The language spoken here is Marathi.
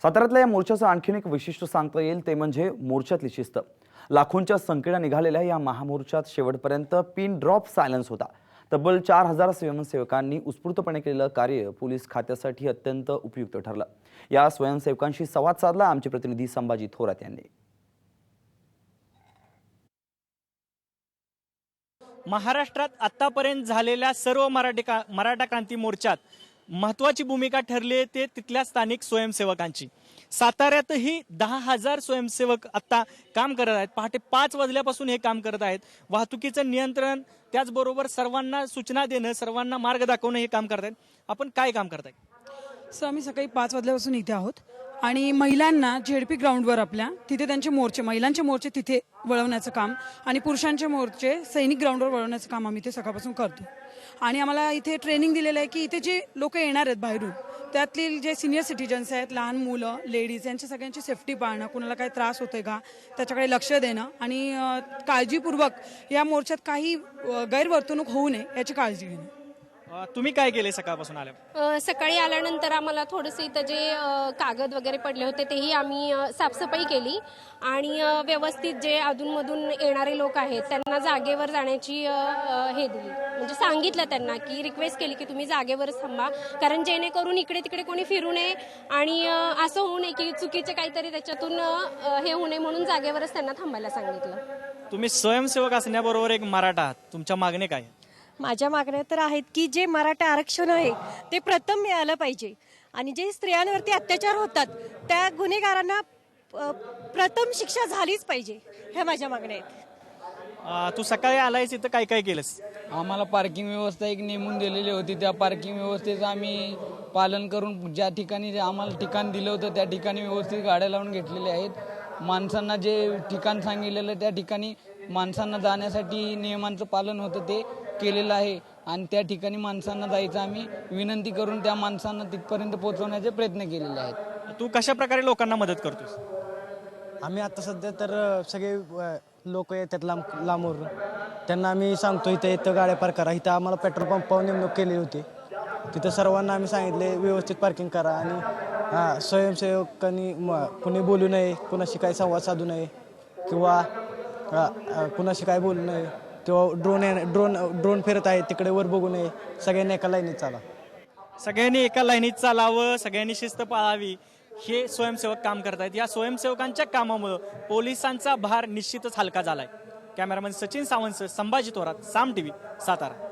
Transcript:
साताऱ्यातल्या या मोर्चाचं आणखीन एक वैशिष्ट्य सांगता येईल ते म्हणजे मोर्चातली शिस्त। लाखोंच्या संख्येने निघालेल्या या महामोर्चात शेवटपर्यंत पिन ड्रॉप सायलेन्स होता। तब्बल 4000 स्वयंसेवकांनी उत्स्फूर्तपणे केलेलं कार्य पोलीस खात्यासाठी अत्यंत उपयुक्त ठरलं। या स्वयंसेवकांशी संवाद साधला आमचे प्रतिनिधी संभाजी थोरात यांनी। महाराष्ट्रात आतापर्यंत झालेल्या सर्व मराठा क्रांती मोर्चात महत्त्वाची भूमिका ठरली ते तिथल्या स्थानिक स्वयंसेवकांची। साताऱ्यातही 10,000 स्वयंसेवक आता काम करत आहेत। पहाटे 5 वाजल्यापासून हे काम करत आहेत। वाहतुकीचं नियंत्रण, त्याचबरोबर सर्वांना सूचना देणं, सर्वांना मार्ग दाखवणं हे काम करत आहेत। आपण काय काम करताय? सर, आम्ही सकाळी 5 वाजल्यापासून इथे आहोत आणि महिलांना झेडपी ग्राउंडवर आपल्या तिथे त्यांचे मोर्चे, महिलांचे मोर्चे तिथे वळवण्याचं काम आणि पुरुषांचे मोर्चे सैनिक ग्राउंडवर वळवण्याचं काम आम्ही इथे सकाळपासून करतो। आणि आम्हाला इथे ट्रेनिंग दिलेलं आहे की इथे जे लोक येणार आहेत बाहेरून, त्यातले जे सिनियर सिटीजन्स आहेत, लहान मुलं, लेडीज, यांच्या सगळ्यांची सेफ्टी पाळणं, कुणाला काही त्रास होतोय का त्याच्याकडे लक्ष देणं आणि काळजीपूर्वक या मोर्चात काही गैरवर्तणूक होऊ नये याची काळजी घेणं। तुम्ही काय केले सकाळपासून आल्या? सकाळी आल्यानंतर आम्हाला थोडंसं इथं जे कागद वगैरे पडले होते तेही आम्ही साफसफाई केली आणि व्यवस्थित जे अधूनमधून येणारे लोक आहेत त्यांना जागेवर जाण्याची हे दिली, म्हणजे सांगितलं त्यांना की रिक्वेस्ट केली की तुम्ही जागेवरच थांबा, कारण जेणेकरून इकडे तिकडे कोणी फिरू नये आणि असं होऊ नये की चुकीचे काहीतरी त्याच्यातून हे होऊ नये, म्हणून जागेवरच त्यांना थांबायला सांगितलं। तुम्ही स्वयंसेवक असण्याबरोबर एक मराठा आहात, तुमच्या मागण्या काय? माझ्या मागण्या तर आहेत की जे मराठा आरक्षण आहे ते प्रथम मिळालं पाहिजे आणि जे स्त्रियांवरती अत्याचार होतात त्या गुन्हेगारांना प्रथम शिक्षा झालीच पाहिजे, ह्या माझ्या मागण्या आहेत। तू सकाळी आलायस, इथं काय काय केलंस? आम्हाला पार्किंग व्यवस्था एक नेमून दिलेली होती। त्या पार्किंग व्यवस्थेचं आम्ही पालन करून ज्या ठिकाणी आम्हाला ठिकाण दिलं होतं त्या ठिकाणी व्यवस्थित गाड्या लावून घेतलेल्या आहेत। माणसांना जे ठिकाण सांगितलेलं त्या ठिकाणी माणसांना जाण्यासाठी नियमांचं पालन होतं ते केलेलं आहे आणि त्या ठिकाणी माणसांना जायचं आम्ही विनंती करून त्या माणसांना तिथपर्यंत पोहोचवण्याचे प्रयत्न केलेले आहेत। तू कशा प्रकारे लोकांना मदत करतोस? आम्ही आता सध्या तर सगळे लोक येतात लांबवरून, त्यांना आम्ही सांगतो इथं गाड्या पार्क करा। इथं आम्हाला पेट्रोल पंपावर नेमणूक केली होती, तिथं सर्वांना आम्ही सांगितले व्यवस्थित पार्किंग करा आणि स्वयंसेवकांनी कुणी बोलू नये, कुणाशी काही संवाद साधू नये किंवा कुणाशी काय बोलू नये किंवा ड्रोन फिरत आहे तिकडे वर बघू नये। सगळ्यांनी एका लाईनीत चाला, सगळ्यांनी एका लाईनीत चालावं, सगळ्यांनी शिस्त पाळावी, हे स्वयंसेवक काम करतायत। या स्वयंसेवकांच्या कामामुळे पोलिसांचा भार निश्चितच हलका झालाय। कॅमेरामन सचिन सावंत, संभाजी थोरात, साम टीव्ही, सातारा।